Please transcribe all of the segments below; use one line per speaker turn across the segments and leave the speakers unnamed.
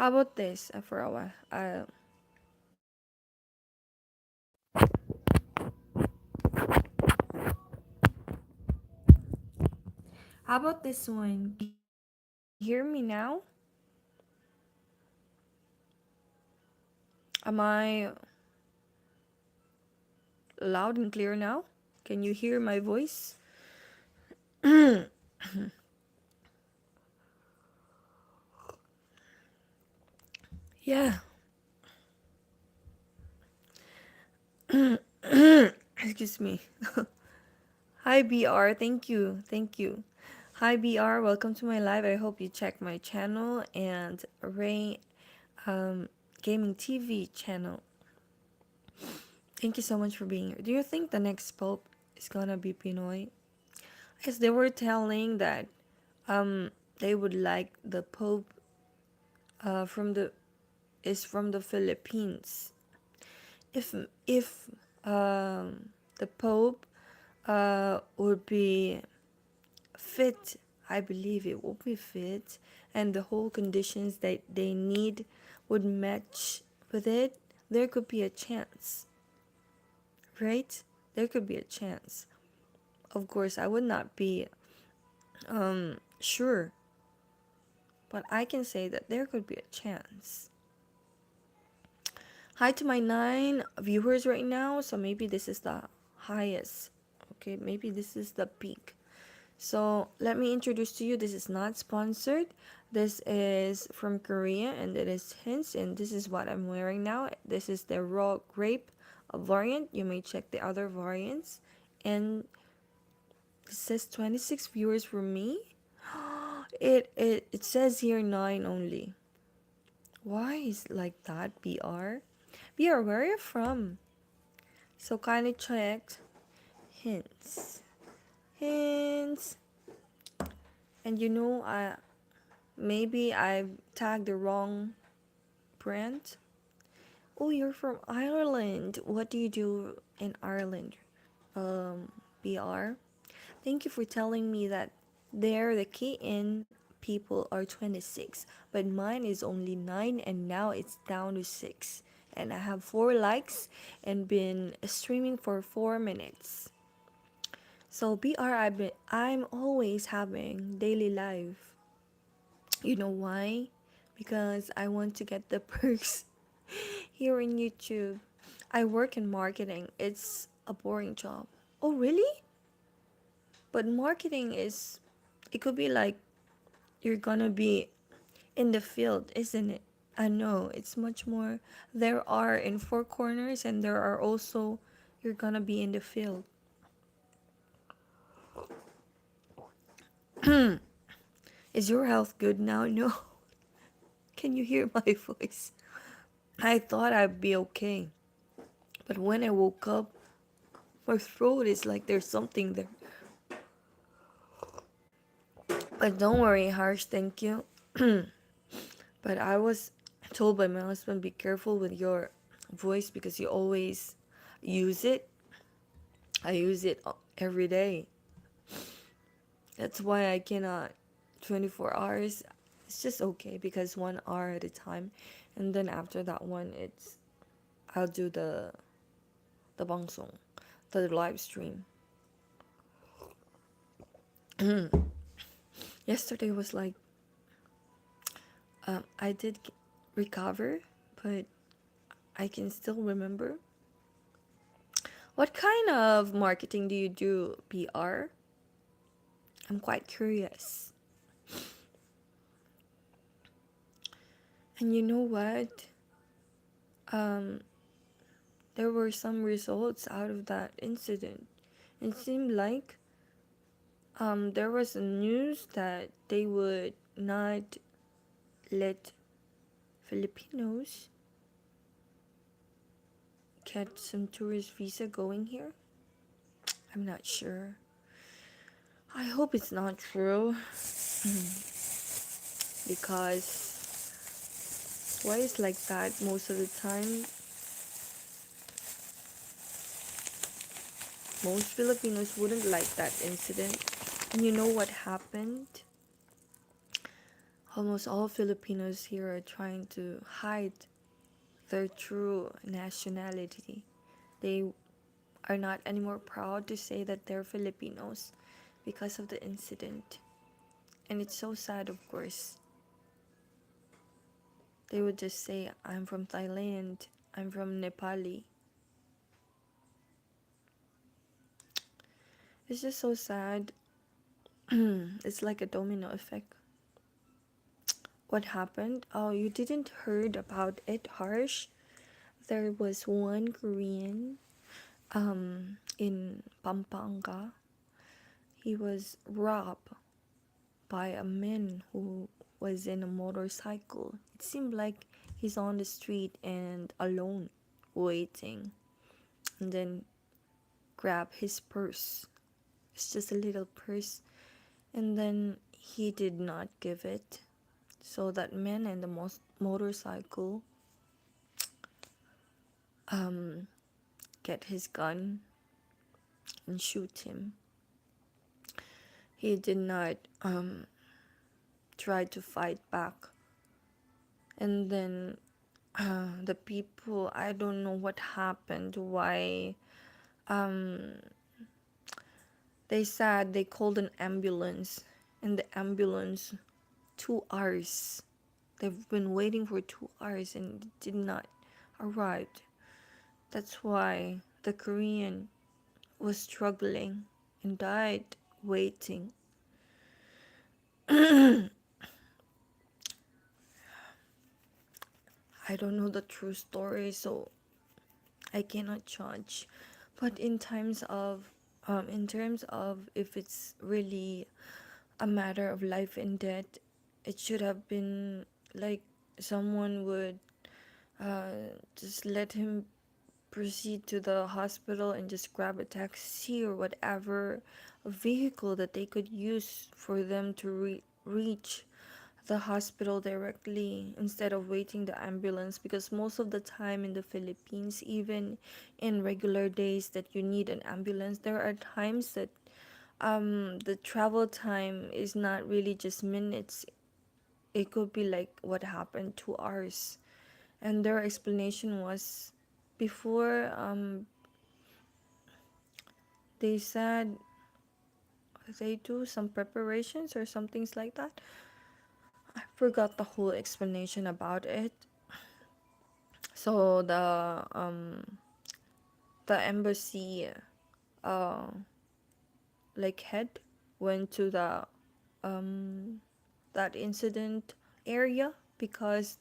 How about this for a while? How about this one? Can you hear me now? Am I loud and clear now? Can you hear my voice? Yeah. Excuse me. Hi BR, thank you. Thank you. Hi BR, welcome to my live. I hope you check my channel and Ray um Gaming TV channel. Thank you so much for being here. Do you think the next pope is gonna be Pinoy? Because they were telling that um they would like the pope from the Philippines. If if the pope would be fit, I believe it will be fit, and the whole conditions that they need would match with it, there could be a chance, right? There could be a chance. Of course, I would not be sure, but I can say that there could be a chance. Hi to my 9 viewers right now, so maybe this is the highest. Okay, maybe this is the peak. So let me introduce to you, this is not sponsored. This is from Korea and it is hints, and this is what I'm wearing now. This is the raw grape variant. You may check the other variants. And it says 26 viewers for me. It says here 9 only. Why is like that, BR? BR, where are you from? So kindly check hints. Hints. And maybe I've tagged the wrong brand. Oh, you're from Ireland. What do you do in Ireland? BR. Thank you for telling me that there the key in people are 26, but mine is only 9 and now it's down to 6. And I have 4 likes and been streaming for 4 minutes. So BR, I'm always having daily life. You know why? Because I want to get the perks here in YouTube. I work in marketing. It's a boring job. Oh, really? But marketing it could be like you're gonna be in the field, isn't it? I know it's much more. There are in four corners, and there are also you're gonna be in the field. Is your health good now? No. Can you hear my voice? I thought I'd be okay. But when I woke up, my throat is like there's something there. But don't worry, Harsh, thank you. But I was told by my husband, be careful with your voice because you always use it. I use it every day. That's why I cannot 24 hours. It's just okay because 1 hour at a time. And then after that one, I'll do the bangsong, the live stream. Yesterday was like I did recover, but I can still remember. What kind of marketing do you do, PR? I'm quite curious. And you know what? Um, there were some results out of that incident. It seemed like there was a news that they would not let Filipinos get some tourist visa going here. I'm not sure. I hope it's not true. Because why is like that most of the time? Most Filipinos wouldn't like that incident. And you know what happened? almost all Filipinos here are trying to hide their true nationality. They are not anymore proud to say that they're Filipinos because of the incident. And it's so sad, of course. They would just say, I'm from Thailand, I'm from Nepali. It's just so sad. It's like a domino effect. What happened? Oh, you didn't heard about it, Harsh? There was one Korean in Pampanga. He was robbed by a man who was in a motorcycle. It seemed like he's on the street and alone, waiting, and then grab his purse. It's just a little purse, and then he did not give it. So that man and the motorcycle get his gun and shoot him. He did not try to fight back. And then the people, I don't know what happened, why they said they called an ambulance, and the ambulance 2 hours. They've been waiting for 2 hours and it did not arrive. That's why the Korean was struggling and died waiting. I don't know the true story, so I cannot judge. But in terms of if it's really a matter of life and death, it should have been like someone would just let him proceed to the hospital and just grab a taxi or whatever vehicle that they could use for them to reach the hospital directly instead of waiting the ambulance, because most of the time in the Philippines, even in regular days that you need an ambulance, there are times that the travel time is not really just minutes. It could be like what happened, 2 hours. And their explanation was before they said they do some preparations or some things like that. I forgot the whole explanation about it. So the embassy uh like head went to the that incident area, because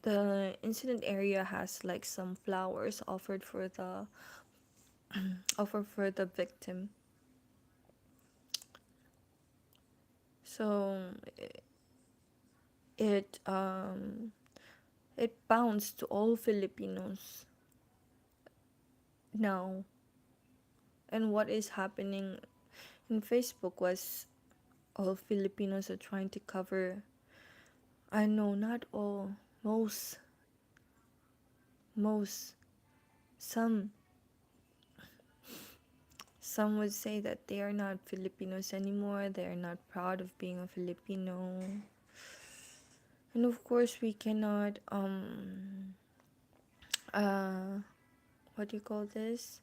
the incident area has like some flowers offered for the offered for the victim. So it it bounced to all Filipinos now. And what is happening in Facebook was all Filipinos are trying to cover. I know, not all, most, some would say that they are not Filipinos anymore. They are not proud of being a Filipino. And of course, we cannot what do you call this?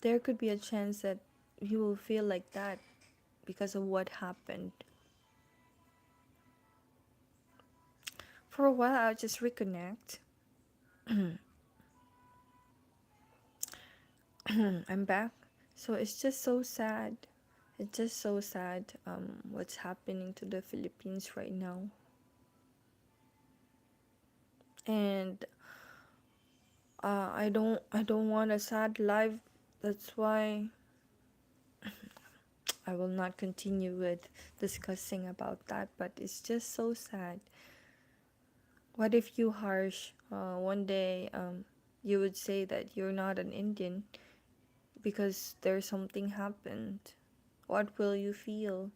There could be a chance that you will feel like that because of what happened. For a while, I'll just reconnect. I'm back. So it's just so sad. It's just so sad what's happening to the Philippines right now. And I don't want a sad life. That's why I will not continue with discussing about that, but it's just so sad. What if you, Harsh, one day you would say that you're not an Indian because there's something happened? What will you feel?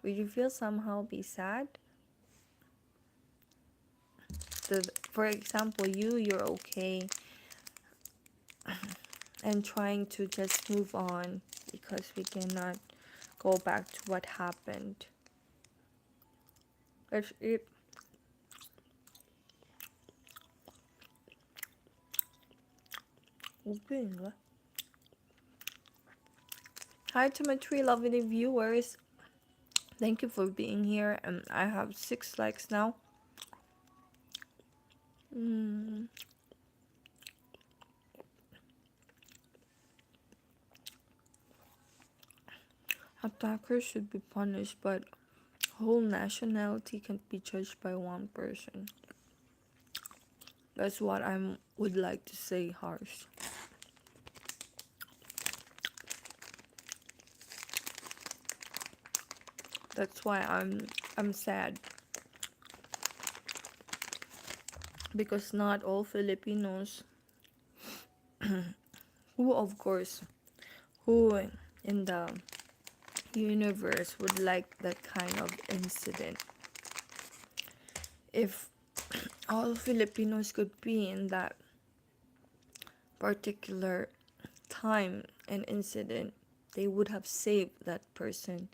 Will you feel somehow be sad? For example, you're okay and trying to just move on because we cannot go back to what happened. Let's eat. 오pen인가? Hi to my 3 lovely viewers. Thank you for being here. And I have 6 likes now. Attackers should be punished, but whole nationality can't be judged by one person. That's what I would like to say, harsh. That's why I'm sad. Because not all Filipinos who of course who in the universe would like that kind of incident. If all Filipinos could be in that particular time and incident, they would have saved that person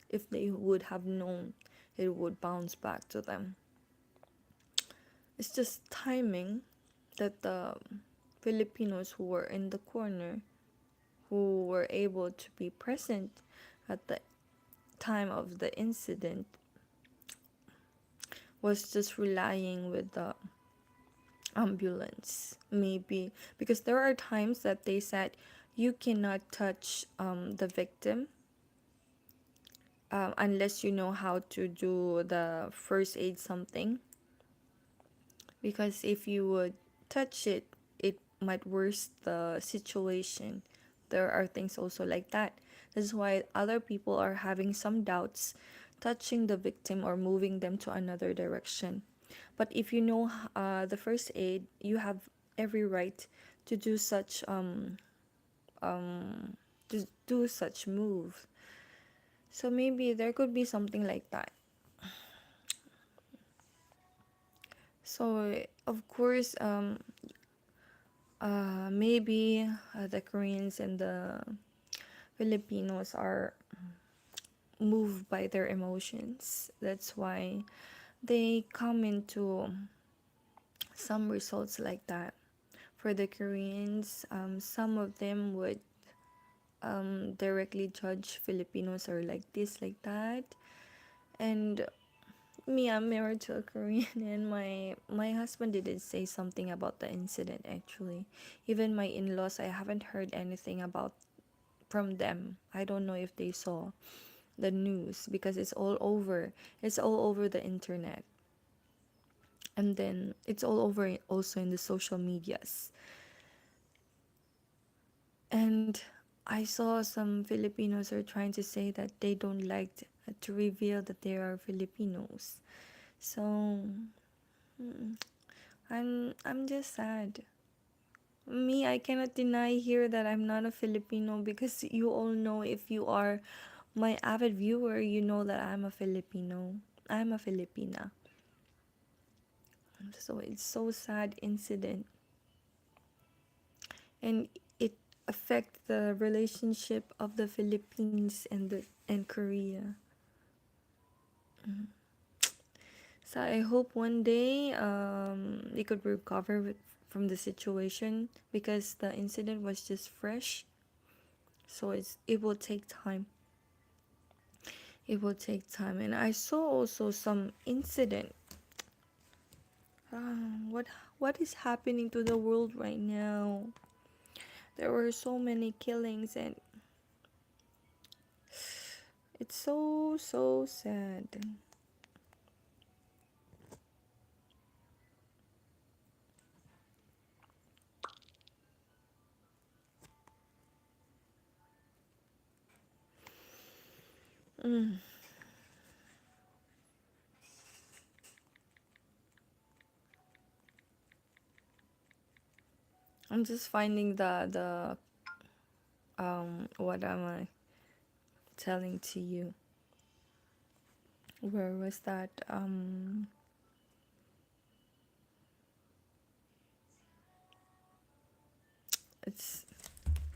if they would have known it would bounce back to them. It's just timing that the Filipinos who were in the corner, who were able to be present at the time of the incident, was just relying with the ambulance, maybe because there are times that they said you cannot touch the victim unless you know how to do the first aid something, because if you would touch it, it might worsen the situation. There are things also like that. That's why other people are having some doubts touching the victim or moving them to another direction. But if you know the first aid, you have every right to do such move. So maybe there could be something like that. So of course, maybe the Koreans and the Filipinos are moved by their emotions. That's why they come into some results like that. For the Koreans, some of them would directly judge Filipinos or like this, like that. And me, I'm married to a Korean, and my husband didn't say something about the incident actually. Even my in-laws, I haven't heard anything about from them. I don't know if they saw the news because it's all over. It's all over the internet. And then it's all over also in the social medias. And I saw some Filipinos are trying to say that they don't like to reveal that they are Filipinos. So I'm just sad. Me, I cannot deny here that I'm not a Filipino, because you all know, if you are my avid viewer, you know that I'm a Filipino. I'm a Filipina. So it's so sad incident. And it affect the relationship of the Philippines and Korea. So I hope one day they could recover from the situation, because the incident was just fresh. So it will take time. It will take time. And I saw also some incident. What is happening to the world right now? There were so many killings, and it's so sad. I'm just finding the what am I telling to you? Where was that? It's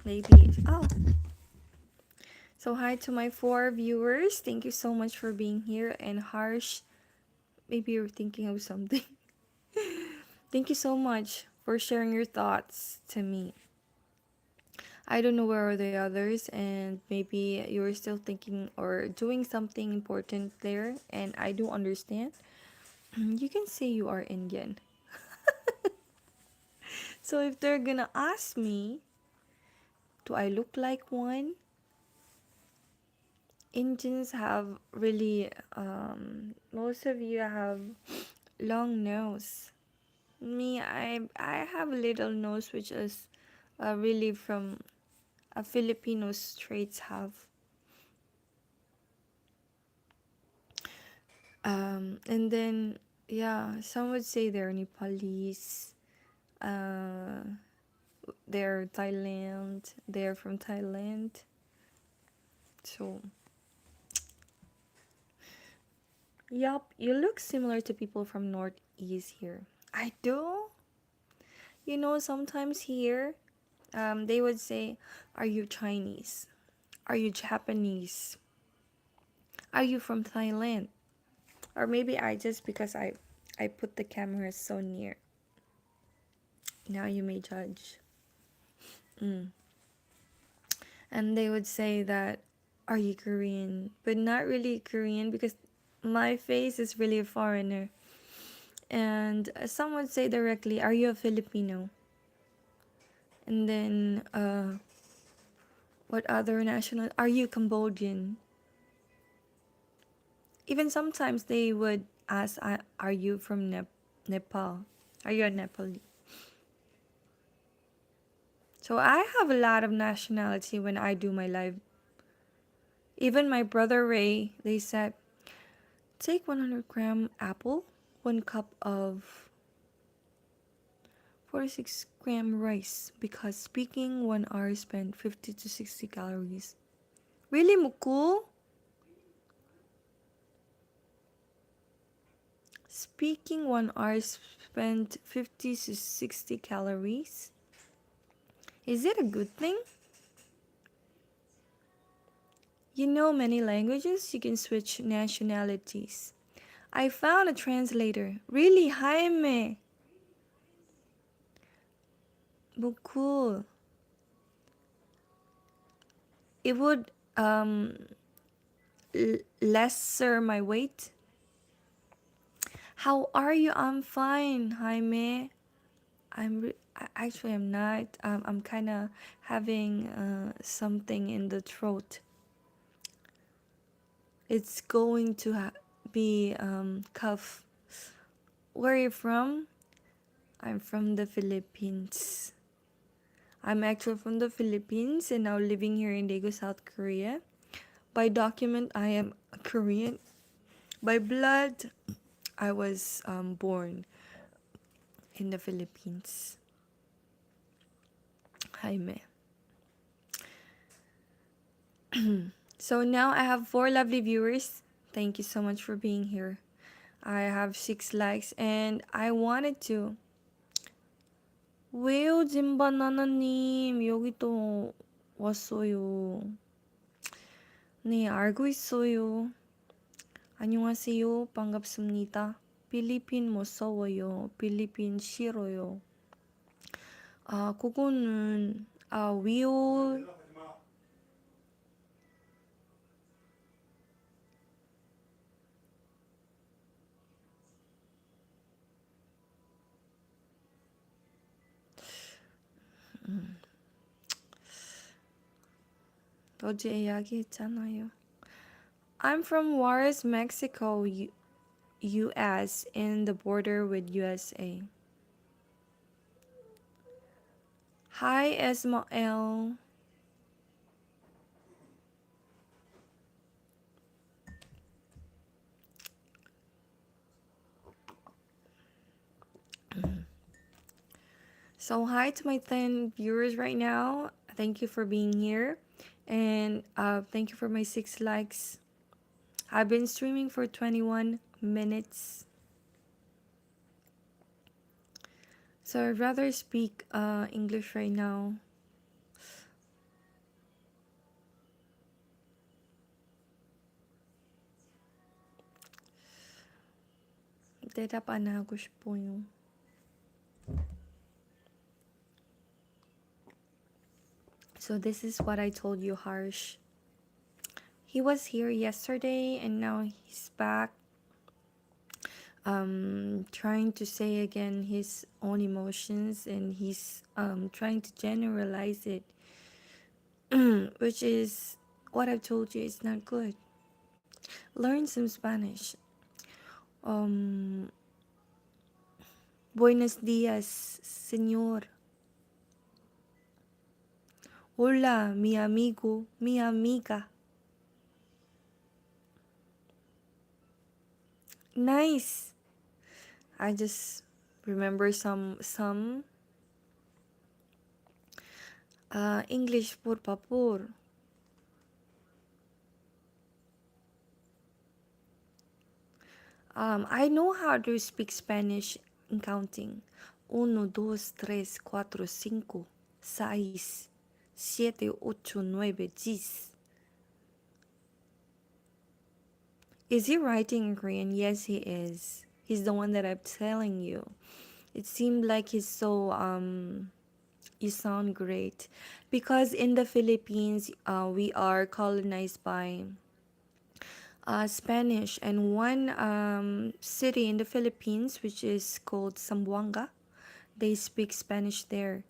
maybe, oh, So hi to my 4 viewers. Thank you so much for being here. And Harsh, maybe you're thinking of something. Thank you so much for sharing your thoughts to me. I don't know where are the others, and maybe you're still thinking or doing something important there, and I do understand. You can say you are Indian. So if they're gonna ask me, do I look like one? Indians have really, most of you have long nose. Me, I have a little nose, which is really from a Filipino traits have. And then, yeah, some would say they're Nepalese, uh, they're Thailand, they're from Thailand. So, yup, you look similar to people from Northeast here. I do. You know, sometimes here, they would say, "Are you Chinese? Are you Japanese? Are you from Thailand?" Or maybe I just because I put the camera so near. Now you may judge. Mm. And they would say that, "Are you Korean?" But not really Korean because my face is really a foreigner. And some would say directly, "Are you a Filipino?" And then what other national? Are you Cambodian? Even sometimes they would ask, "Are you from Nepal? Are you a Nepali?" So I have a lot of nationality when I do my live. Even my brother Ray, they said, take 100-gram apple, 1 cup of 46-gram rice because speaking 1 hour spent 50 to 60 calories. Really, Mukul? Speaking 1 hour spent 50 to 60 calories? Is it a good thing? You know many languages, you can switch nationalities. I found a translator. Really, Jaime? Mukul. It would lesser my weight. How are you? I'm fine, Jaime. Actually I'm not. I'm kind of having something in the throat. It's going to be cough. Where are you from? I'm from the Philippines. I'm actually from the Philippines and now living here in Daegu, South Korea. By document, I am a Korean. By blood, I was born in the Philippines. Jaime. So now I have 4 lovely viewers. Thank you so much for being here. I have 6 likes and I wanted to. 왜요, 진바나나님? 여기 또 왔어요. 네, 알고 있어요. 안녕하세요. 반갑습니다. 필리핀 무서워요. 필리핀 싫어요. 그거는 위오 어제 이야기했잖아요. I'm from Juarez, Mexico, US, in the border with USA. Hi, Esmael. So hi to my 10 viewers right now. Thank you for being here. And thank you for my 6 likes. I've been streaming for 21 minutes. So I'd rather speak English right now. 대답 안 하고 싶어요. So this is what I told you, Harsh. He was here yesterday and now he's back, trying to say again his own emotions, and he's trying to generalize it, which is what I've told you is not good. Learn some Spanish. Um, Buenos días, señor. Hola, mi amigo, mi amiga. Nice. I just remember some English, por favor. I know how to speak Spanish in counting. Uno, dos, tres, cuatro, cinco, seis, siete, ocho, nueve, diez. Is he writing in Korean? Yes, he is. He's the one that I'm telling you. It seemed like he's so you sound great, because in the Philippines, we are colonized by Spanish, and one city in the Philippines, which is called Zamboanga, they speak Spanish there.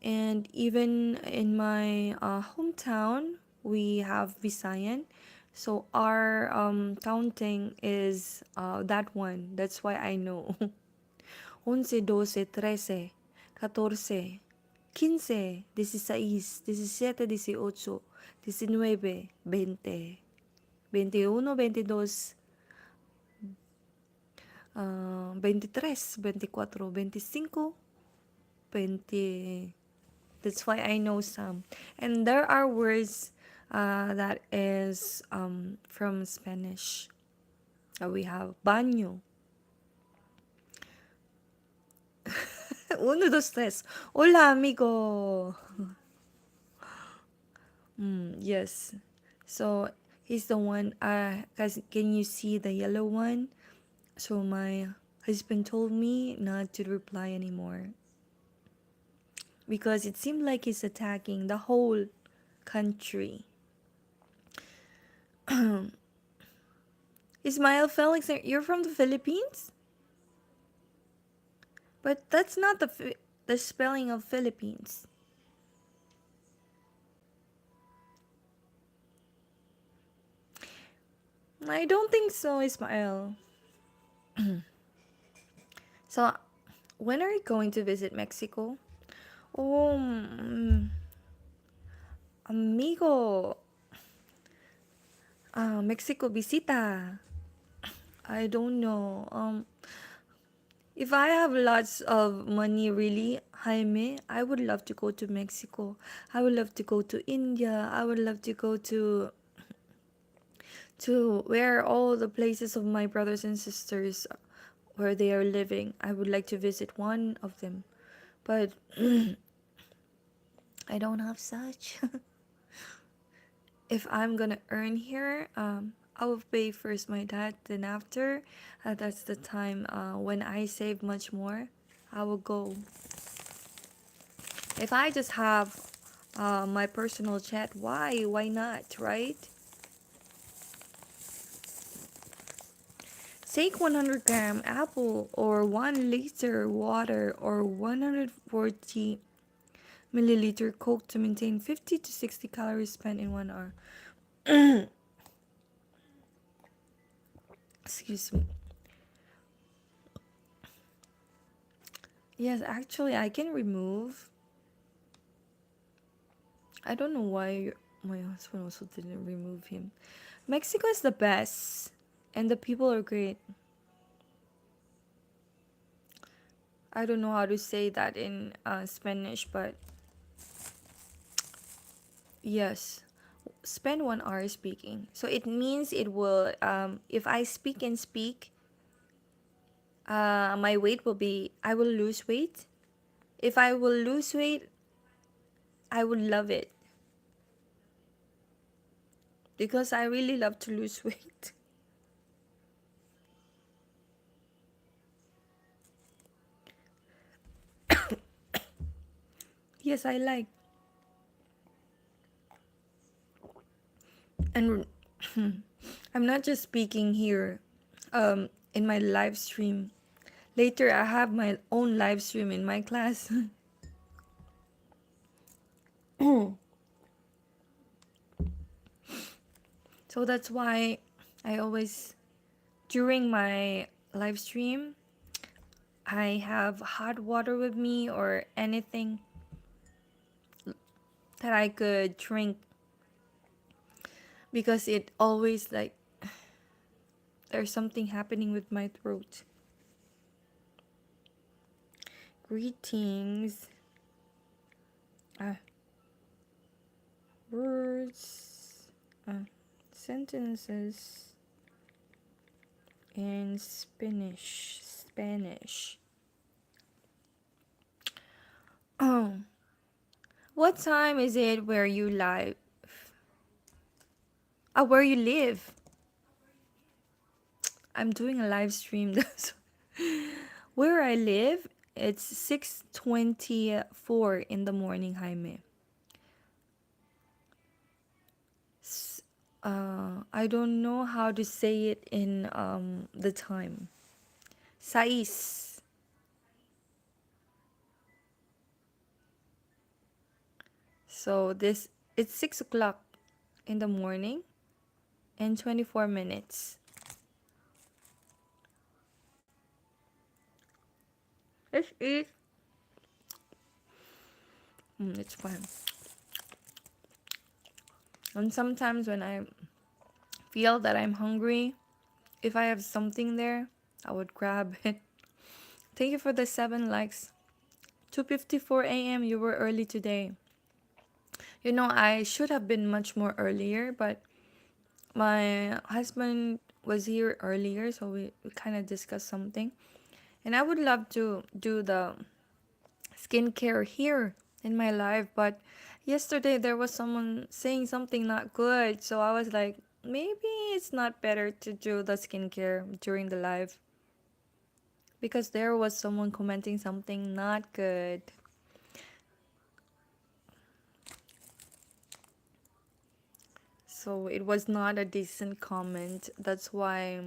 And even in my hometown, we have Visayan. So our counting is that one. That's why I know. 11, 12, 13, 14, 15, 16, 17, 18, 19, 20, 21, 22, 23, 24, 25, 20. That's why I know some. And there are words that is from Spanish. We have baño. Uno, dos, tres. Hola, amigo. Yes. So he's the one. Guys, can you see the yellow one? So my husband told me not to reply anymore, because it seemed like he's attacking the whole country. Ismail Felix, you're from the Philippines? But that's not the spelling of Philippines. I don't think so, Ismail. So, when are you going to visit Mexico? Oh, amigo. Mexico visita. I don't know. If I have lots of money, really, Jaime, I would love to go to Mexico. I would love to go to India. I would love to go to where all the places of my brothers and sisters where they are living. I would like to visit one of them, but I don't have such. If I'm gonna earn here, I will pay first my dad, then after, that's the time when I save much more, I will go. If I just have my personal jet, why not, right? Take 100-gram apple or 1 liter water or 140 milliliter Coke to maintain 50 to 60 calories spent in 1 hour. Excuse me. Yes, actually, I can remove. I don't know why my husband also didn't remove him. Mexico is the best, and the people are great. I don't know how to say that in Spanish, but yes, spend 1 hour speaking. So it means it will, if I speak and speak, my weight will be, I will lose weight. If I will lose weight, I would love it, because I really love to lose weight. Yes, I like. And I'm not just speaking here in my live stream. Later, I have my own live stream in my class. So that's why I always, during my live stream, I have hot water with me or anything that I could drink because it always like there's something happening with my throat. Greetings. Uh, words. Sentences in Spanish. Oh, what time is it where you live? Where you live? I'm doing a live stream. Where I live, it's 6:24 in the morning, Jaime. I don't know how to say it in the time. Sais. So this it's 6 o'clock in the morning and 24 minutes. Let's eat. It's fun. And sometimes when I feel that I'm hungry, if I have something there, I would grab it. Thank you for the 7 likes. 2:54 a.m. You were early today. You know, I should have been much more earlier, but my husband was here earlier, so we kind of discussed something. And I would love to do the skincare here in my life, but yesterday there was someone saying something not good, so I was like, maybe it's not better to do the skincare during the live because there was someone commenting something not good. So it was not a decent comment. That's why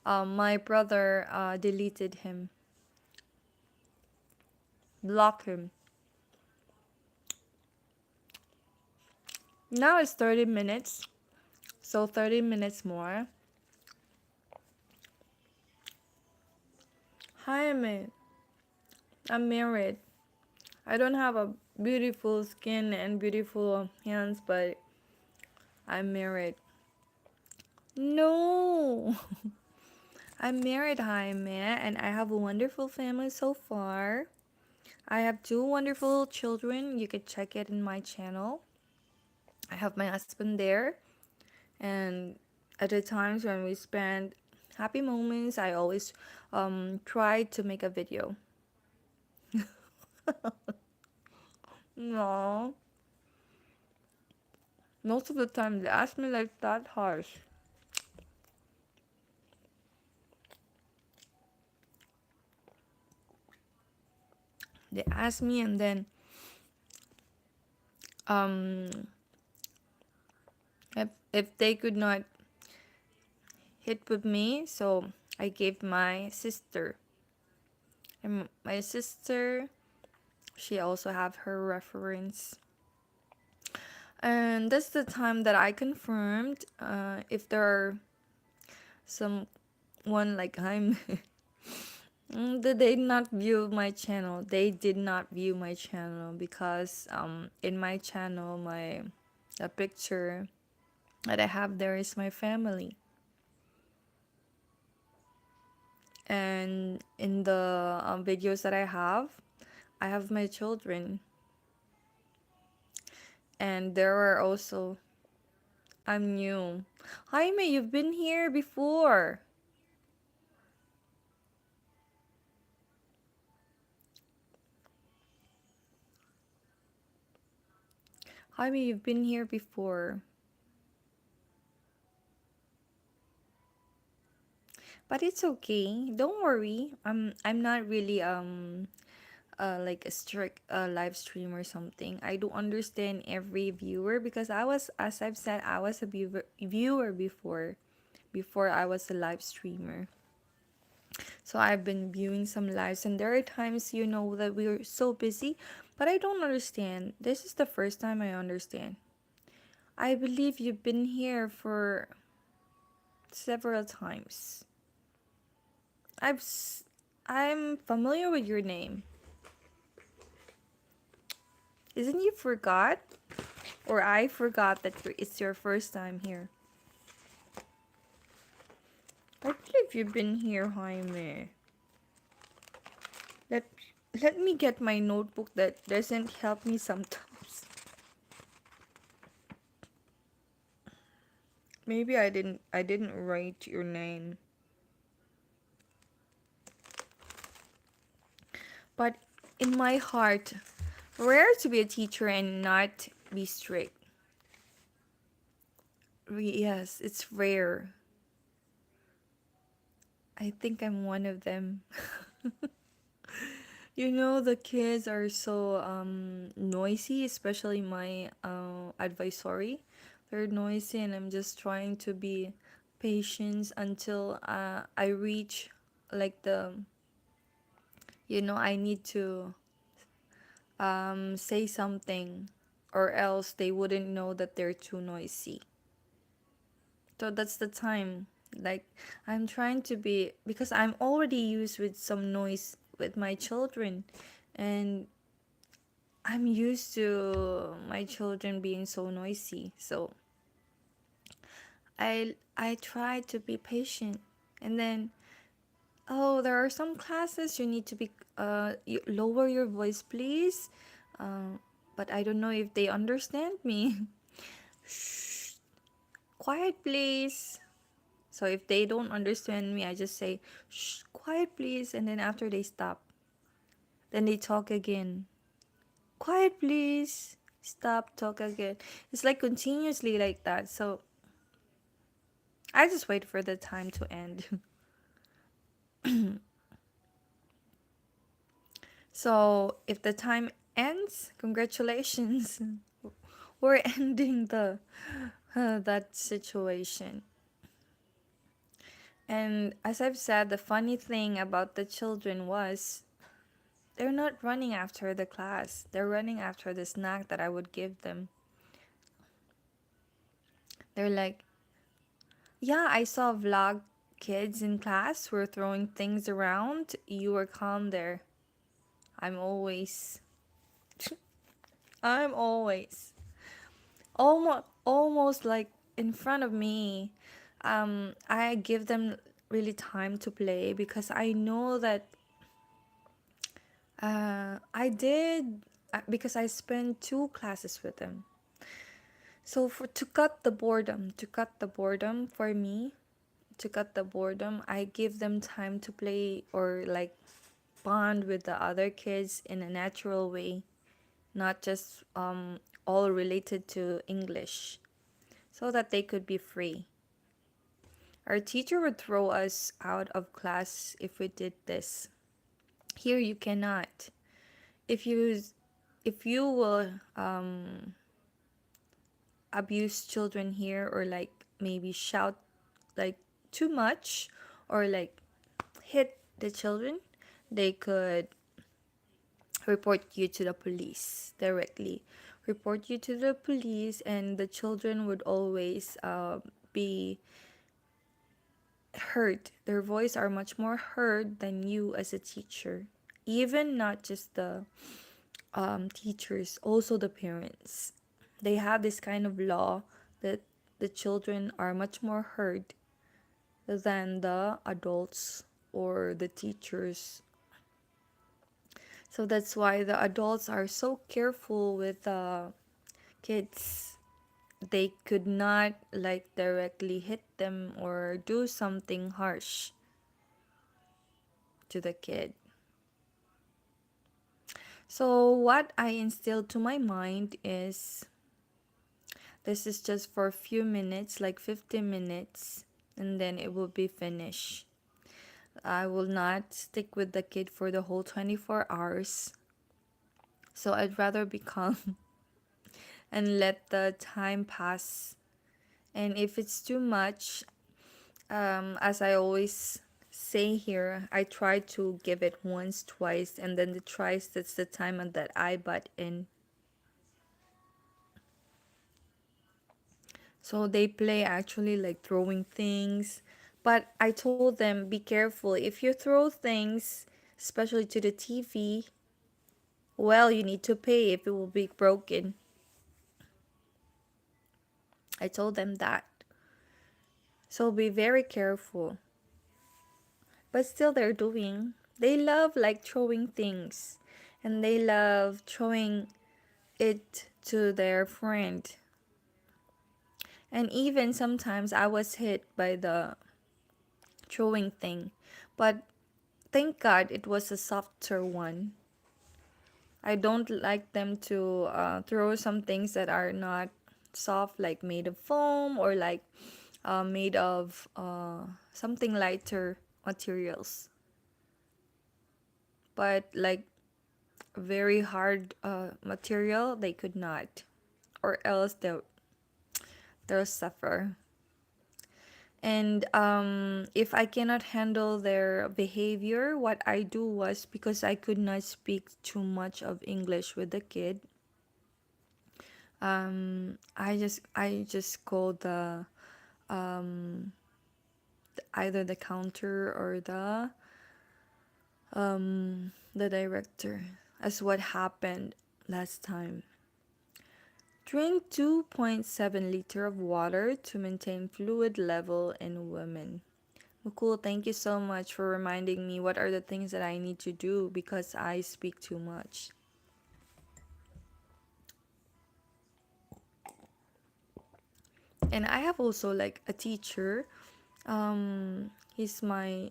my brother deleted him, blocked him. Now it's 30 minutes, so 30 minutes more. Jaime, I'm married. I don't have a beautiful skin and beautiful hands, but I'm married. No, I'm married, Jaime, and I have a wonderful family so far. I have two wonderful children. You could check it in my channel. I have my husband there, and at the times when we spend happy moments, I always try to make a video. No, most of the time they ask me like that harsh. They ask me and then um if they could not hit with me, so I gave my sister. And my sister, she also have her reference. And that's the time that I confirmed if there are someone like I'm did they not view my channel. They did not view my channel because in my channel my the picture that I have there is my family. And in the videos that I have my children. And there are also, I'm new. Jaime, you've been here before. Jaime, you've been here before. But it's okay. Don't worry. I'm not really like a strict live stream or something. I do understand every viewer because I was, as I've said, I was a viewer before I was a live streamer. So I've been viewing some lives, and there are times, that we're so busy, but I don't understand. This is the first time I understand. I believe you've been here for several times. I've s- I'm familiar with your name. Isn't you forgot? Or I forgot that it's your first time here. I believe you've been here, Jaime. Let let me get my notebook that doesn't help me sometimes. Maybe I didn't write your name. But in my heart, rare to be a teacher and not be strict. Yes, it's rare. I think I'm one of them. The kids are so noisy, especially my advisory. They're noisy, and I'm just trying to be patient until I reach like I need to say something, or else they wouldn't know that they're too noisy. So that's the time. Like, I'm trying to be, because I'm already used with some noise with my children, and I'm used to my children being so noisy. So I try to be patient. And then, oh, there are some classes you need to be lower your voice, please. But I don't know if they understand me. Shh, quiet, please. So if they don't understand me, I just say, shh, quiet, please. And then after they stop, then they talk again. Quiet, please. Stop, talk again. It's like continuously like that. So I just wait for the time to end. So if the time ends, congratulations. We're ending the that situation. And as I've said, the funny thing about the children was they're not running after the class. They're running after the snack that I would give them. They're like, yeah, I saw vlog kids in class were throwing things around. You were calm there. I'm always, I'm always, almost like in front of me. I give them really time to play because I know that I did because I spent two classes with them. So for to cut the boredom for me, to cut the boredom, I give them time to play or like bond with the other kids in a natural way, not just all related to English, so that they could be free. Our teacher would throw us out of class if we did this. Here you cannot. If you if you will abuse children here, or like maybe shout like too much, or like hit the children, they could report you to the police directly. Report you to the police, and the children would always be heard. Their voice are much more heard than you as a teacher. Even not just the teachers, also the parents. They have this kind of law that the children are much more heard than the adults or the teachers. So that's why the adults are so careful with the kids. They could not like directly hit them or do something harsh to the kid. So what I instilled to my mind is this is just for a few minutes, like 15 minutes, and then it will be finished. I will not stick with the kid for the whole 24 hours. So I'd rather be calm and let the time pass. And if it's too much, as I always say here, I try to give it once, twice, and then the thrice, that's the time that I butt in. So they play actually like throwing things. But I told them, be careful. If you throw things, especially to the TV, well, you need to pay if it will be broken. I told them that. So be very careful. But still, they're doing. They love like throwing things. And they love throwing it to their friend. And even sometimes I was hit by the throwing thing. But thank God it was a softer one. I don't like them to throw some things that are not soft, like made of foam or like made of something lighter materials. But like very hard material, they could not, or else they'll suffer. And if I cannot handle their behavior, what I do was, because I could not speak too much of English with the kid, I just called um, either the counter or the director, as what happened last time. Drink 2.7 liter of water to maintain fluid level in women. Cool, thank you so much for reminding me what are the things that I need to do because I speak too much. And I have also like a teacher. He's my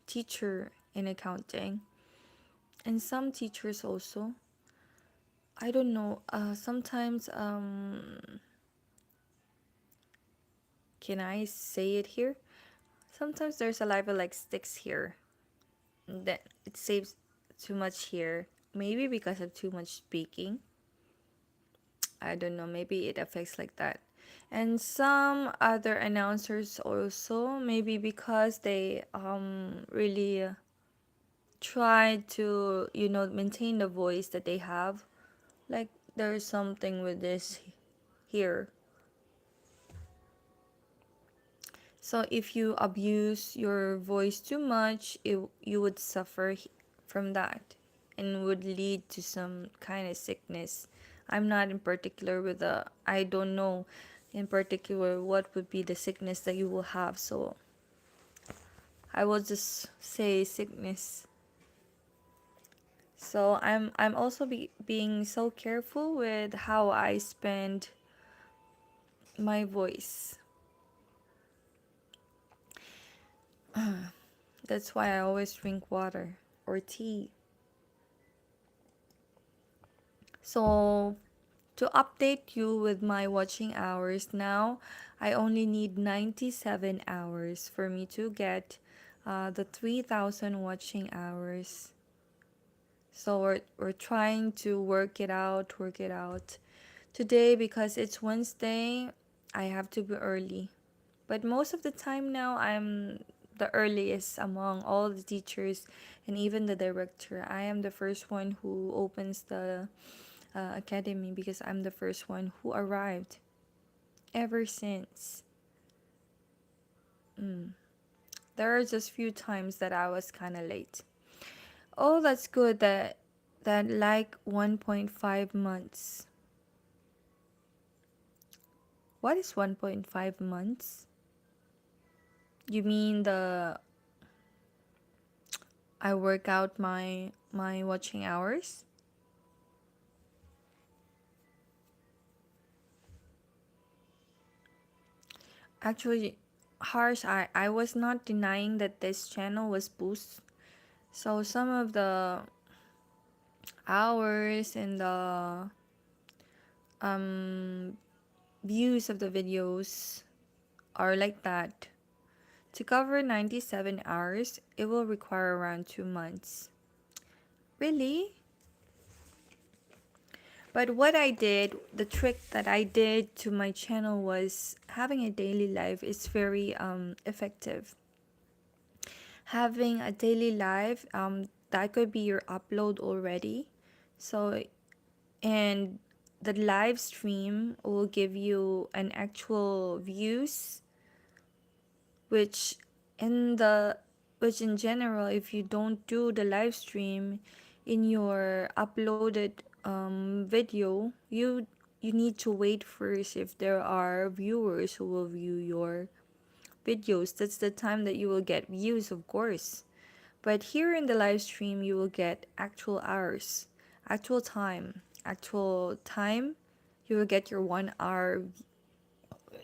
teacher in accounting. And some teachers also. I don't know. Sometimes can I say it here? Sometimes their saliva like sticks here. That it saves too much here. Maybe because of too much speaking. I don't know, maybe it affects like that. And some other announcers also, maybe because they really try to, maintain the voice that they have. Like there's something with this here. So if you abuse your voice too much, you would suffer from that and would lead to some kind of sickness. I'm not in particular with I don't know in particular what would be the sickness that you will have. So I will just say sickness. So I'm also being so careful with how I spend my voice. That's why I always drink water or tea. So, to update you with my watching hours now, I only need 97 hours for me to get the 3,000 watching hours. So, we're trying to work it out. Today, because it's Wednesday, I have to be early. But most of the time now, I'm the earliest among all the teachers and even the director. I am the first one who opens the academy because I'm the first one who arrived ever since. There are just few times that I was kind of late. Oh, that's good that like 1.5 months. What is 1.5 months? You mean the I work out my watching hours? Actually, harsh, I was not denying that this channel was boost. So some of the hours and the um views of the videos are like that. To cover 97 hours, it will require around 2 months. Really? But what I did, the trick that I did to my channel was having a daily life is very effective. Having a daily life, that could be your upload already. So, and the live stream will give you an actual views, which in the which in general, if you don't do the live stream in your uploaded video, you need to wait first if there are viewers who will view your videos. That's the time that you will get views, of course. But here in the live stream, you will get actual hours, actual time. You will get your 1 hour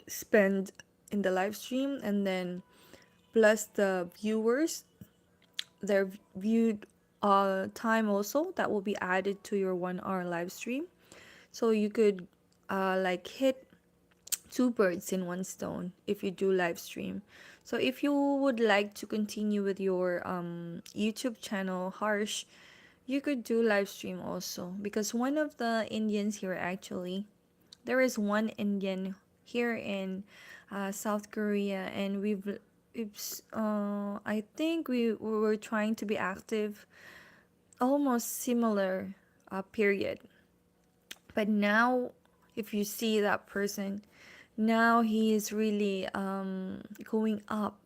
spent in the live stream, and then plus the viewers, their viewed time also that will be added to your 1 hour live stream. So you could like hit two birds in one stone if you do live stream. So if you would like to continue with your YouTube channel, Harsh, you could do live stream also, because one of the Indians here, actually, there is one Indian here in South Korea, and I think we were trying to be active almost similar period. But now, if you see that person, now he is really going up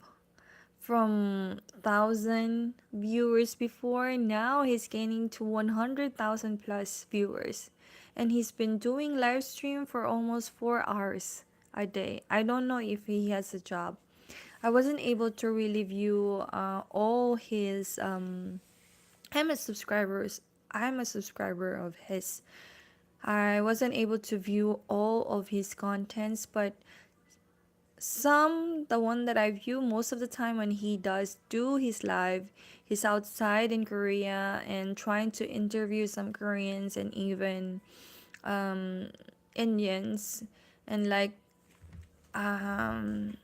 from 1,000 viewers before. Now he's gaining to 100,000 plus viewers, and he's been doing live stream for almost 4 hours a day. I don't know if he has a job. I wasn't able to really view all his I'm a subscribers I'm a subscriber of his. I wasn't able to view all of his contents, but the one that I view most of the time when he does do his live, he's outside in Korea and trying to interview some Koreans and even um, Indians, and like um,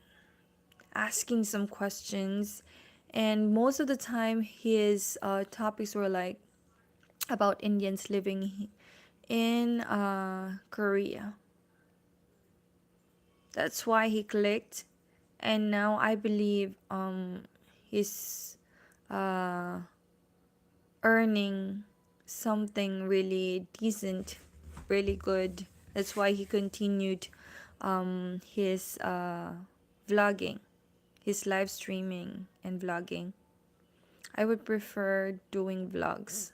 asking some questions. And most of the time, his topics were like about Indians living in Korea. That's why he clicked, and now I believe he's uh, earning something really decent, really good. That's why he continued his vlogging, his live streaming and vlogging. I would prefer doing vlogs.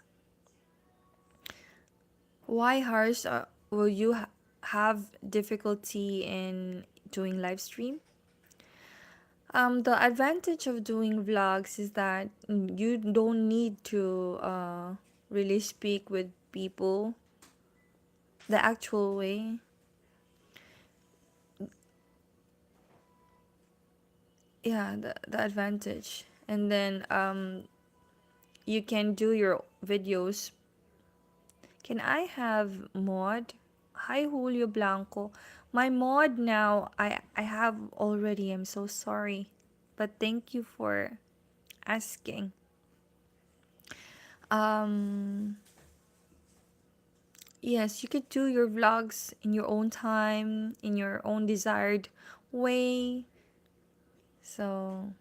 Why, Harsh, will you have difficulty in doing live stream? The advantage of doing vlogs is that you don't need to really speak with people the actual way. Yeah, the advantage. And then you can do your videos. Can I have mod? Hi, Julio Blanco. My mod now, I have already. I'm so sorry. But thank you for asking. Um, yes, you could do your vlogs in your own time, in your own desired way. So,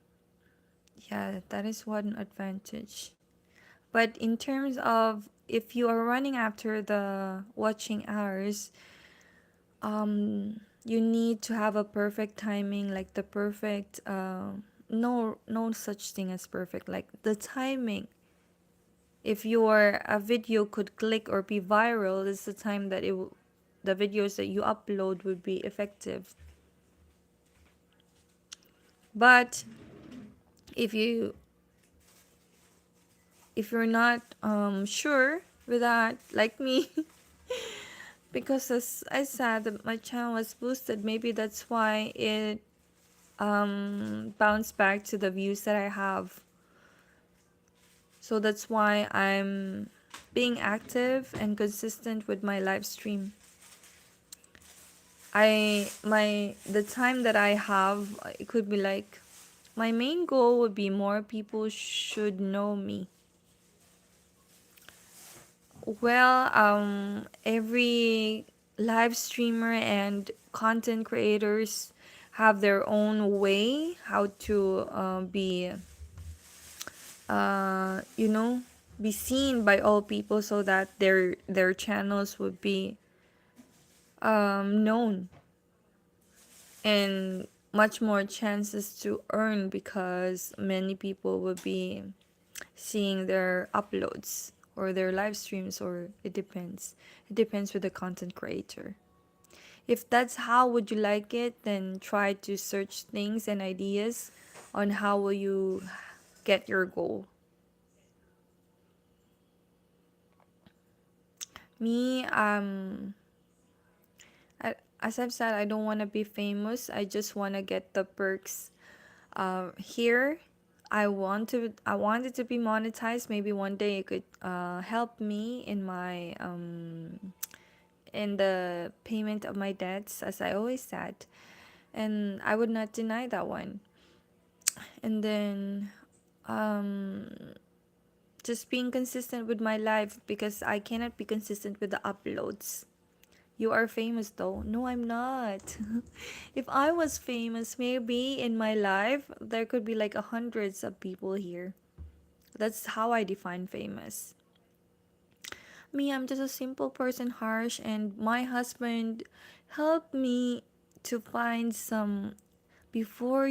yeah, that is one advantage. But in terms of if you are running after the watching hours, you need to have a perfect timing, like the perfect no such thing as perfect, like the timing. If your a video could click or be viral, it's the time that the videos that you upload would be effective. But if you if you're not sure with that, like me, because as I said that my channel was boosted, maybe that's why it bounced back to the views that I have. So that's why I'm being active and consistent with my live stream. The time that I have, it could be like, my main goal would be more people should know me. Well, every live streamer and content creators have their own way how to be, you know, be seen by all people so that their channels would be known and much more chances to earn because many people would be seeing their uploads or their live streams, or it depends with the content creator. If that's how would you like it, then try to search things and ideas on how will you get your goal. Me, as I've said, I don't want to be famous. I just want to get the perks. Here, I want it to be monetized. Maybe one day it could help me in my in the payment of my debts, as I always said, and I would not deny that one. And then just being consistent with my life because I cannot be consistent with the uploads. You are famous though. No, I'm not. If I was famous, maybe in my life there could be like hundreds of people here. That's how I define famous. Me, I'm just a simple person, Harsh, and my husband helped me to find some. Before,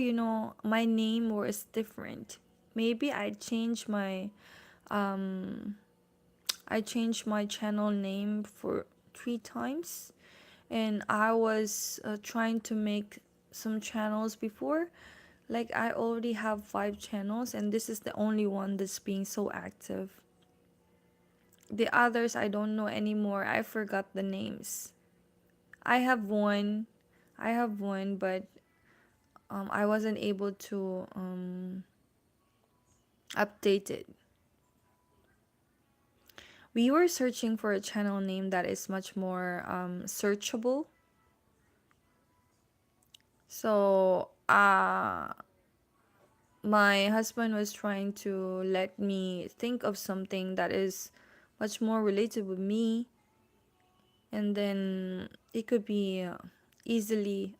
my name was different. Maybe I changed my channel name for 3 times, and I was trying to make some channels before. Like, I already have 5 channels, and this is the only one that's being so active. The others I don't know anymore. I forgot the names. I have one. I have one, but I wasn't able to update it. We were searching for a channel name that is much more searchable. So, my husband was trying to let me think of something that is much more related with me, and then it could be easily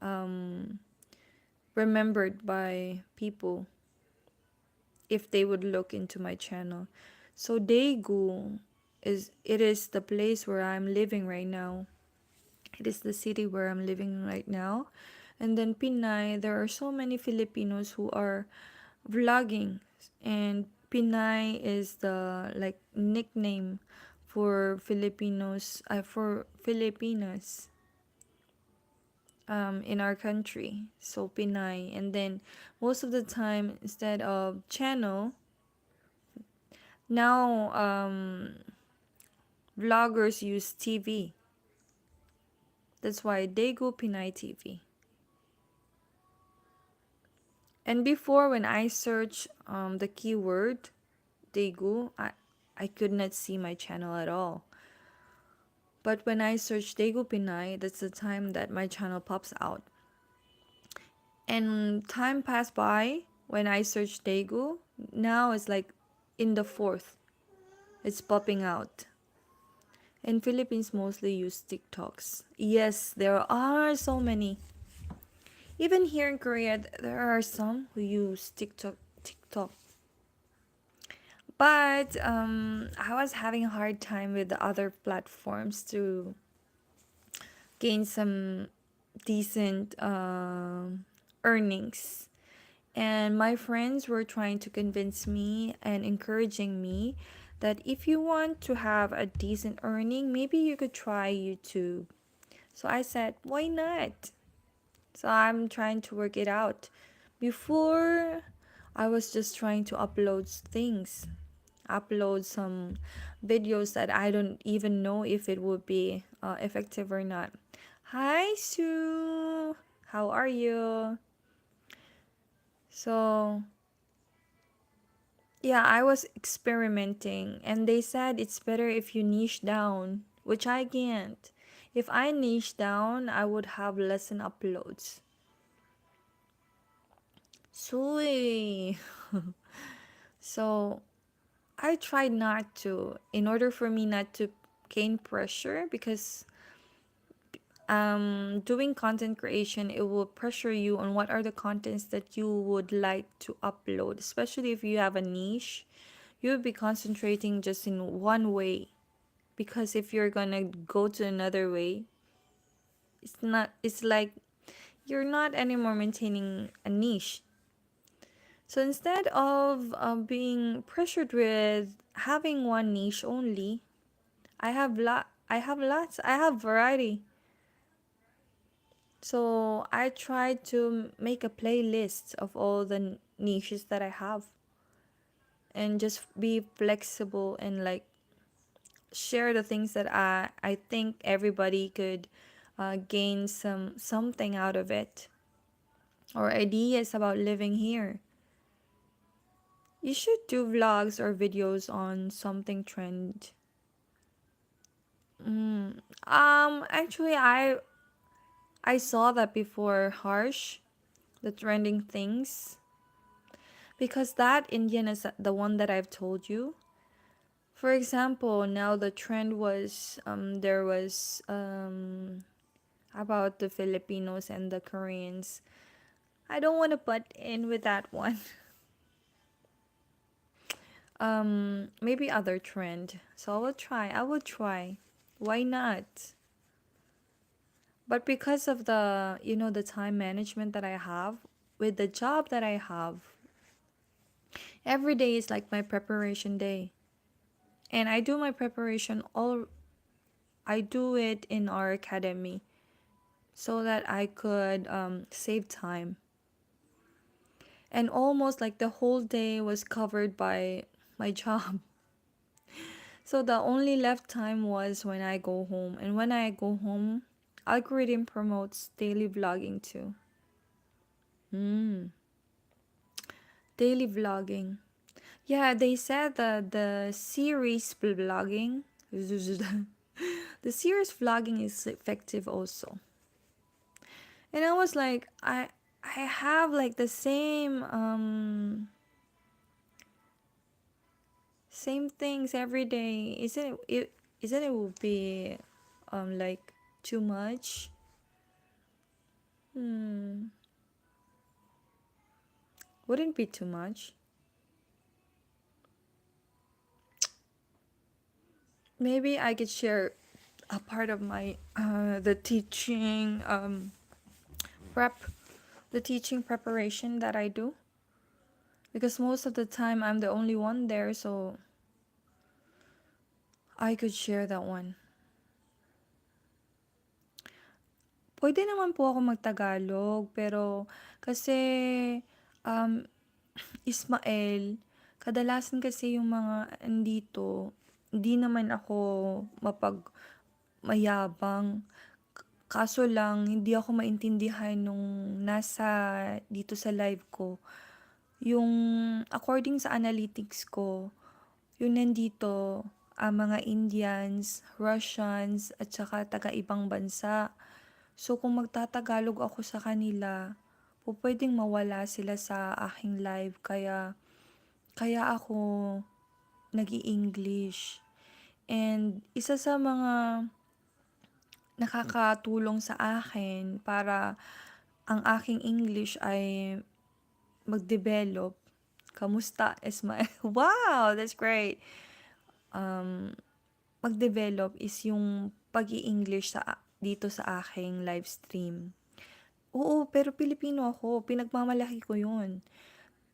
remembered by people if they would look into my channel. So Daegu is the place where I'm living right now. It is the city where I'm living right now. And then Pinay, there are so many Filipinos who are vlogging, and Pinay is the like nickname for Filipinas in our country. So Pinay, and then most of the time instead of channel, now vloggers use TV. That's why they go Pinay TV. And before, when I search the keyword Daegu, I could not see my channel at all. But when I search Daegu Pinay, that's the time that my channel pops out. And time passed by when I searched Daegu. Now it's like in the fourth, it's popping out. And Philippines mostly use TikToks. Yes, there are so many. Even here in Korea, there are some who use TikTok. But I was having a hard time with the other platforms to gain some decent earnings. And my friends were trying to convince me and encouraging me that if you want to have a decent earning, maybe you could try YouTube. So I said, why not? So I'm trying to work it out. Before, I was just trying to upload some videos that I don't even know if it would be effective or not. Hi, Sue. How are you? So, yeah, I was experimenting, and they said it's better if you niche down, which I can't. If I niche down, I would have less than uploads. Sui. So, I tried not to, in order for me not to gain pressure because doing content creation, it will pressure you on what are the contents that you would like to upload, especially if you have a niche. You would be concentrating just in one way, because if you're gonna go to another way, it's like you're not anymore maintaining a niche. So instead of being pressured with having one niche only, I have lots. I have variety. So I try to make a playlist of all the niches that I have, and just be flexible and like share the things that I think everybody could gain something out of it, or ideas about living here. You should do vlogs or videos on something trend. Actually, I saw that before, Harsh, the trending things, because that Indian is the one that I've told you. For example, now the trend was there was about the Filipinos and the Koreans. I don't want to butt in with that one. Maybe other trend. So I will try. I will try. Why not? But because of the, the time management that I have with the job that I have, every day is like my preparation day. And I do my preparation all I do it in our academy so that I could save time. And almost like the whole day was covered by my job. So the only left time was when I go home. And when I go home, algorithm promotes daily vlogging too. Mm, daily vlogging. Yeah, they said that the series vlogging, the series vlogging is effective also. And I was like, I have like the same things every day. Isn't it would be like too much? Hmm. Wouldn't be too much. Maybe I could share a part of my the teaching prep, the teaching preparation that I do, because most of the time I'm the only one there, so I could share that one. Pwede naman po ako magtagalog, pero kasi um, Ismael, kadalasan kasi yung mga andito, hindi naman ako mayabang. Kaso lang, hindi ako maintindihan nung nasa dito sa live ko. Yung according sa analytics ko, yung nandito, mga Indians, Russians, at saka taga-ibang bansa. So, kung magtatagalog ako sa kanila, pwedeng mawala sila sa aking live. Kaya ako nag-i-English. And isa sa mga nakakatulong sa akin para ang aking English ay mag-develop. Kamusta, Ismael? Wow, that's great. Mag-develop is yung pag-i-English dito sa aking live stream. Oo, pero Pilipino ako. Pinagmamalaki ko yun.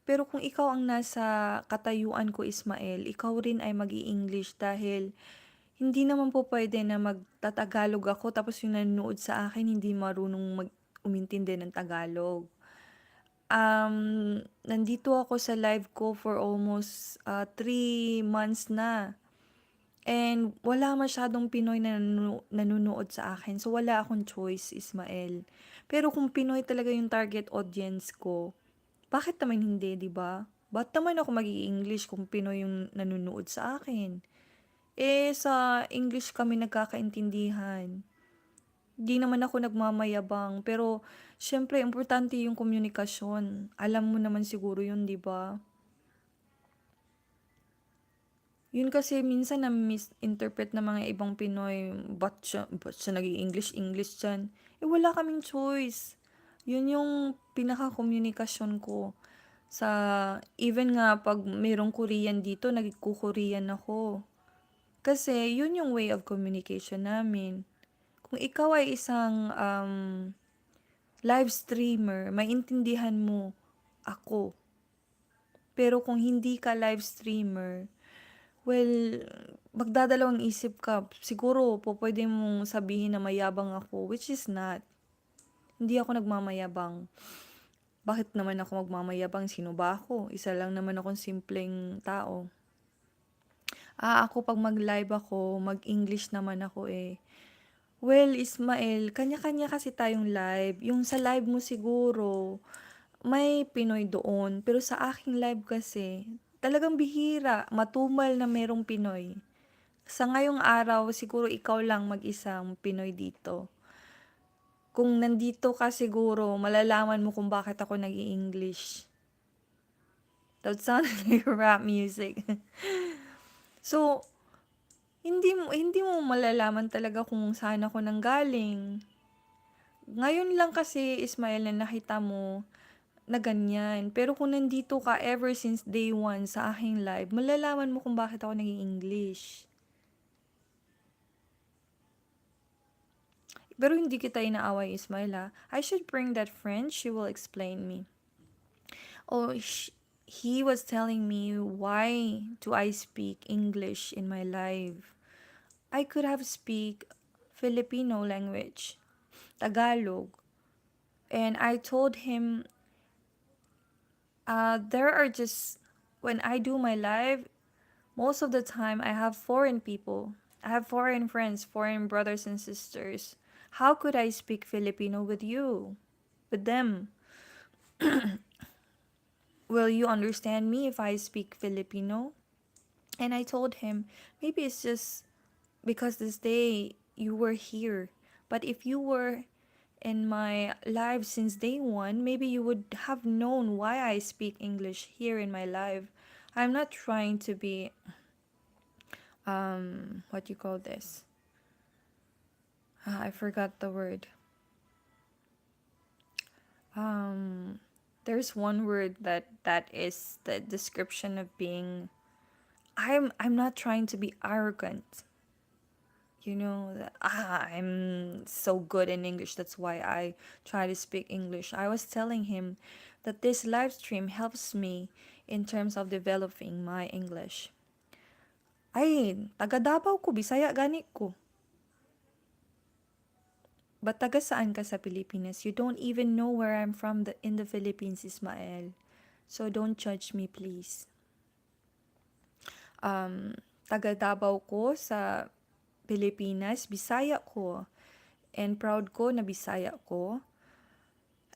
Pero kung ikaw ang nasa katayuan ko, Ismael, ikaw rin ay mag-i-English dahil hindi naman po pwede na magtatagalog ako tapos yung nanonood sa akin hindi marunong umintindi ng Tagalog. Nandito ako sa live ko for almost 3 months na. And wala masyadong Pinoy na nanonood sa akin. So, wala akong choice, Ismael. Pero kung Pinoy talaga yung target audience ko, bakit naman hindi, di ba? Ba't naman ako mag-i-English kung Pinoy yung nanonood sa akin? Sa English kami nagkakaintindihan. Di naman ako nagmamayabang, pero syempre importante yung komunikasyon. Alam mo naman siguro yun, di ba? Yun kasi minsan na-misinterpret ng mga ibang Pinoy, ba't siya nag-i-English, English diyan? Eh, wala kaming choice. Yun yung pinaka-komunikasyon ko sa even nga 'pag merong Korean dito, nagko-Korean ako. Kasi yun yung way of communication namin. Kung ikaw ay isang, live streamer, maintindihan mo ako. Pero kung hindi ka live streamer, well, magdadalawang isip ka. Siguro pupuwede mong sabihin na mayabang ako, which is not. Hindi ako nagmamayabang. Bakit naman ako magmamayabang? Sino ba ako? Isa lang naman akong simpleng tao. Ako 'pag mag-live ako, mag-English naman ako, eh. Well, Ismael, kanya-kanya kasi tayong live. Yung sa live mo siguro, may Pinoy doon. Pero sa aking live kasi, talagang bihira, matumal na merong Pinoy. Sa ngayong araw, siguro ikaw lang mag-isang Pinoy dito. Kung nandito ka siguro, malalaman mo kung bakit ako nag-i-English. That sounded like rap music. So, hindi mo malalaman talaga kung saan ako nanggaling. Ngayon lang kasi, Ismael, na nakita mo na ganyan. Pero kung nandito ka ever since day one sa aking live, malalaman mo kung bakit ako naging English. Pero hindi kita inaaway, Ismael, ha? I should bring that friend. She will explain me. Oh, he was telling me why do I speak English in my life. I could have speak Filipino language, Tagalog. And I told him, there are just, when I do my live, most of the time I have foreign people. I have foreign friends, foreign brothers and sisters. How could I speak Filipino with you? With them? Will you understand me if I speak Filipino? And I told him, maybe it's just because this day you were here. But if you were in my live since day one, maybe you would have known why I speak English here in my live. I'm not trying to be, what you call this? I forgot the word. Um, there's one word that is the description of being. I'm not trying to be arrogant. You know that I'm so good in English. That's why I try to speak English. I was telling him that this live stream helps me in terms of developing my English. Ay, taga Davao ko, Bisaya gani ko. But taga saan ka sa Pilipinas? You don't even know where I'm from in the Philippines, Ismael. So don't judge me, please. Taga Davao ko sa Pilipinas, Bisaya ko. And proud ko na Bisaya ko.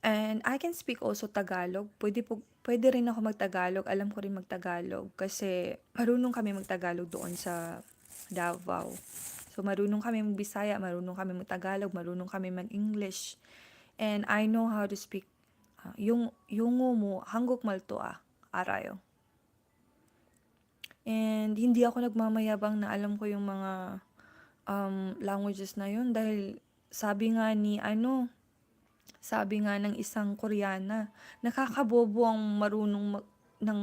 And I can speak also Tagalog. Pwede rin ako magtagalog. Alam ko rin magtagalog kasi marunong kami magtagalog doon sa Davao. So marunong kami magbisaya, marunong kami magtagalog, marunong kami mag-English. And I know how to speak yung mo 한국 말도 알아요. And hindi ako nagmamayabang na alam ko yung mga languages na yun dahil sabi nga ng isang Koreana, nakakabobo ang marunong ng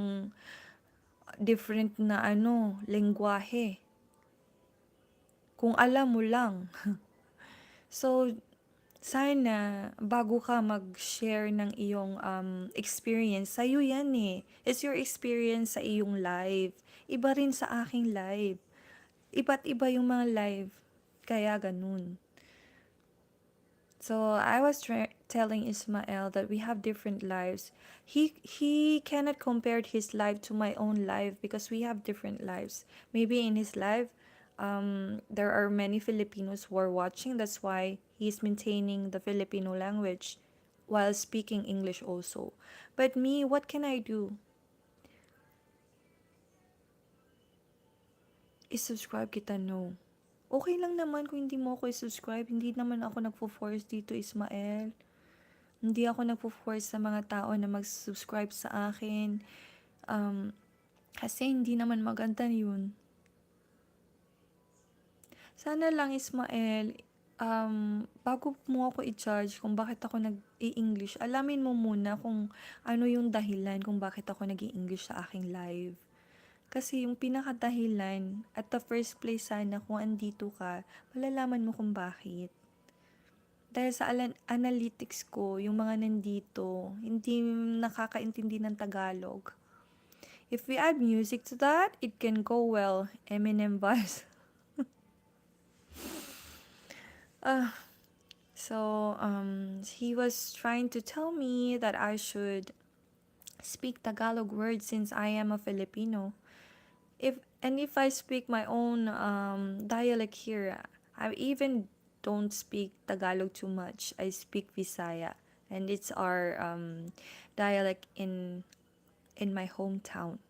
different na lengguwahe. Kung alam mo lang. So, sana bago ka mag-share ng iyong experience, sa'yo yan eh. It's your experience sa iyong live. Iba rin sa aking live. Iba't iba yung mga live. Kaya ganun. So I was telling Ismael that we have different lives. He cannot compare his life to my own life because we have different lives. Maybe in his life, there are many Filipinos who are watching. That's why he's maintaining the Filipino language while speaking English also. But me, what can I do? I-subscribe kita, no. Okay lang naman kung hindi mo ako i-subscribe. Hindi naman ako nagpo-force dito, Ismael. Hindi ako nagpo-force sa mga tao na mag-subscribe sa akin. Kasi hindi naman maganda yun. Sana lang Ismael, bago mo ako i-judge kung bakit ako nag-i-English, alamin mo muna kung ano yung dahilan kung bakit ako nag-i-English sa aking live. Kasi yung pinakadahilan at the first place sana kung andito ka, malalaman mo kung bakit. Dahil sa analytics ko, yung mga nandito, hindi nakakaintindi ng Tagalog. If we add music to that, it can go well. Eminem vibes. Uh, he was trying to tell me that I should speak Tagalog words since I am a Filipino. If I speak my own dialect here, I even don't speak Tagalog too much. I speak Visaya, and it's our dialect in my hometown.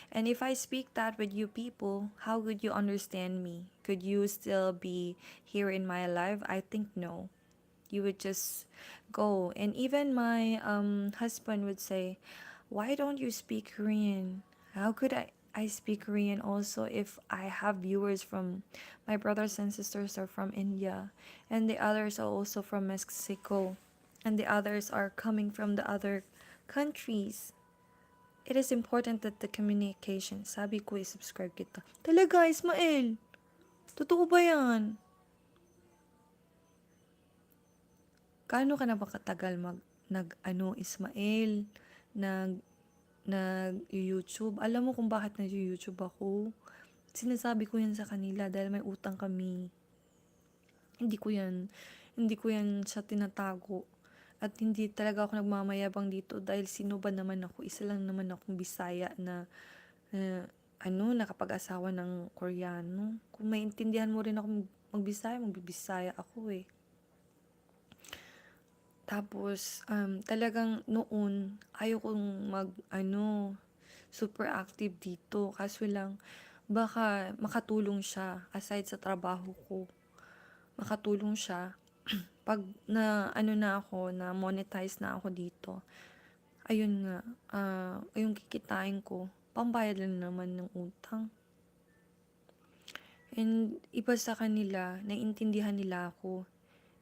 And if I speak that with you people, how would you understand me? Could you still be here in my life? I think no. You would just go. And even my husband would say, why don't you speak Korean? How could I speak Korean also if I have viewers from my brothers and sisters are from India, and the others are also from Mexico, and the others are coming from the other countries. It is important that the communication. Sabi ko, i-subscribe kita. Talaga, Ismael? Totoo ba yan? Gaano ka na ba katagal Ismael? Nag, YouTube? Alam mo kung bakit nag-YouTube ako? Sinasabi ko yan sa kanila dahil may utang kami. Hindi ko yan, hindi ko yan sa tinatago. At hindi talaga ako nagmamayabang dito dahil sino ba naman ako? Isa lang naman akong Bisaya na nakapag-asawa ng Koreano. Kung maintindihan mo rin ako magbisaya, magbibisaya ako eh. Tapos, talagang noon, ayokong super active dito. Kaso lang, baka makatulong siya aside sa trabaho ko. Makatulong siya pag na ako, na monetize na ako dito. Ayun nga, yung kikitain ko, pambayad lang naman ng utang. And iba sa kanila, naiintindihan nila ako.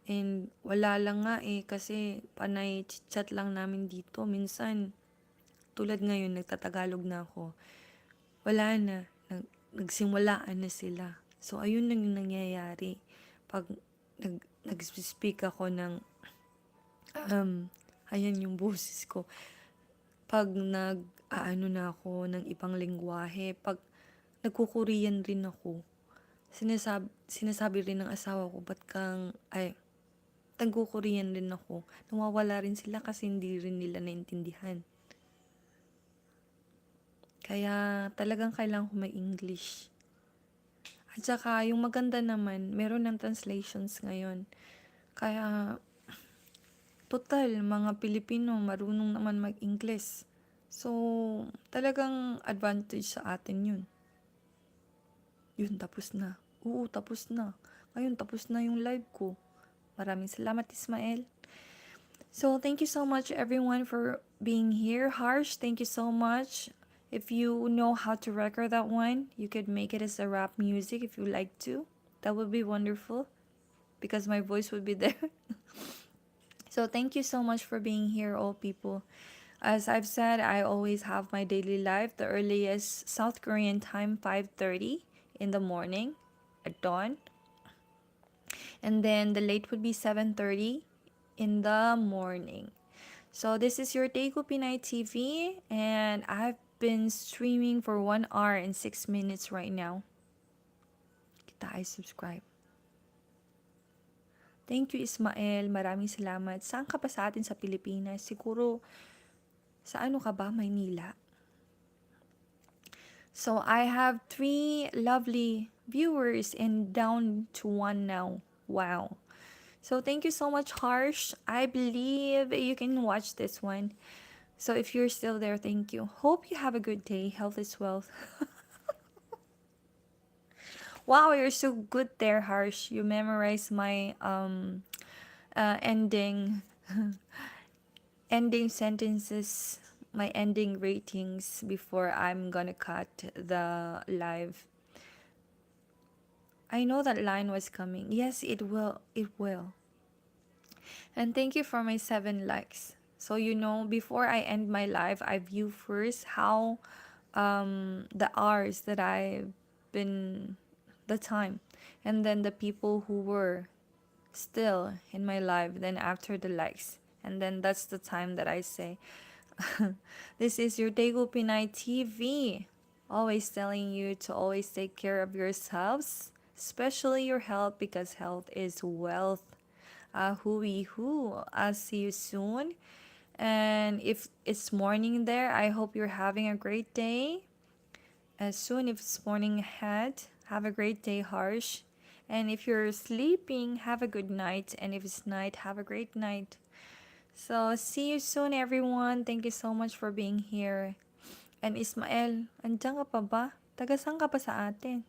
And wala lang nga kasi panay chat lang namin dito. Minsan, tulad ngayon, nagtatagalog na ako. Wala na, nagsimulaan na sila. So, ayun lang yung nangyayari. Pag nag-speak ako ng, ayan yung boses ko. Pag na ako ng ibang lengguwahe, pag nagko-Korean rin ako, sinasabi rin ng asawa ko, nagko-Korean rin ako. Nawawala rin sila kasi hindi rin nila naintindihan. Kaya talagang kailangan ko may English. At saka yung maganda naman, meron ng translations ngayon. Kaya total, mga Pilipino marunong naman mag-English. So, talagang advantage sa atin yun. Yun, tapos na. Oo, tapos na. Ngayon, tapos na yung live ko. Maraming salamat, Ismael. So, thank you so much, everyone, for being here. Harsh, thank you so much. If you know how to record that one, you could make it as a rap music if you like to. That would be wonderful because my voice would be there. So, thank you so much for being here, all people. As I've said, I always have my daily life. The earliest South Korean time, 5:30 in the morning at dawn. And then the late would be 7:30 in the morning. So this is your Daegu Pinay TV, and I've been streaming for 1 hour and 6 minutes right now. Kita ay subscribe. Thank you, Ismael. Maraming salamat. Saan ka pa sa atin sa Pilipinas? Siguro, sa ano ka ba, Maynila? So I have 3 lovely viewers and down to 1 now. Wow. So thank you so much, Harsh. I believe you can watch this one. So if you're still there, thank you. Hope you have a good day. Health is wealth. Wow, you're so good there, Harsh. You memorized my ending ending sentences, my ending ratings before I'm gonna cut the live. I know that line was coming. Yes, it will. It will. And thank you for my 7 likes. So before I end my live, I view first how the hours that I've been the time, and then the people who were still in my live, then after the likes, and then that's the time that I say, this is your Daegu Pinay TV, always telling you to always take care of yourselves, especially your health, because health is wealth. Hui hu. I'll see you soon. And if it's morning there, I hope you're having a great day. As soon if it's morning ahead, have a great day, Harsh. And if you're sleeping, have a good night. And if it's night, have a great night. So, see you soon, everyone. Thank you so much for being here. And Ismael, andyan ka pa ba? Taga-saan ka pa sa atin?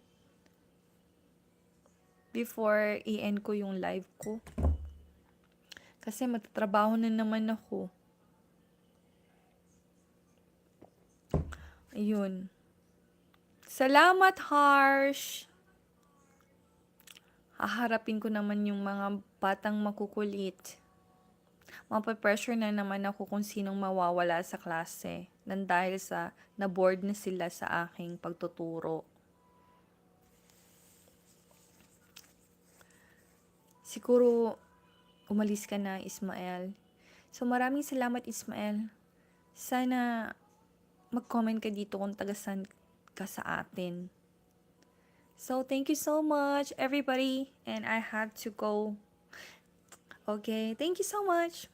Before i-end ko yung live ko. Kasi magtatrabaho na naman ako. Ayun. Salamat, Harsh! Haharapin ko naman yung mga batang makukulit. Mapapressure na naman ako kung sinong mawawala sa klase nang dahil sa na-bored na sila sa aking pagtuturo. Siguro umalis ka na, Ismael. So maraming salamat, Ismael. Sana mag-comment ka dito kung tagasan ka sa atin. So thank you so much, everybody. And I have to go. Okay, thank you so much.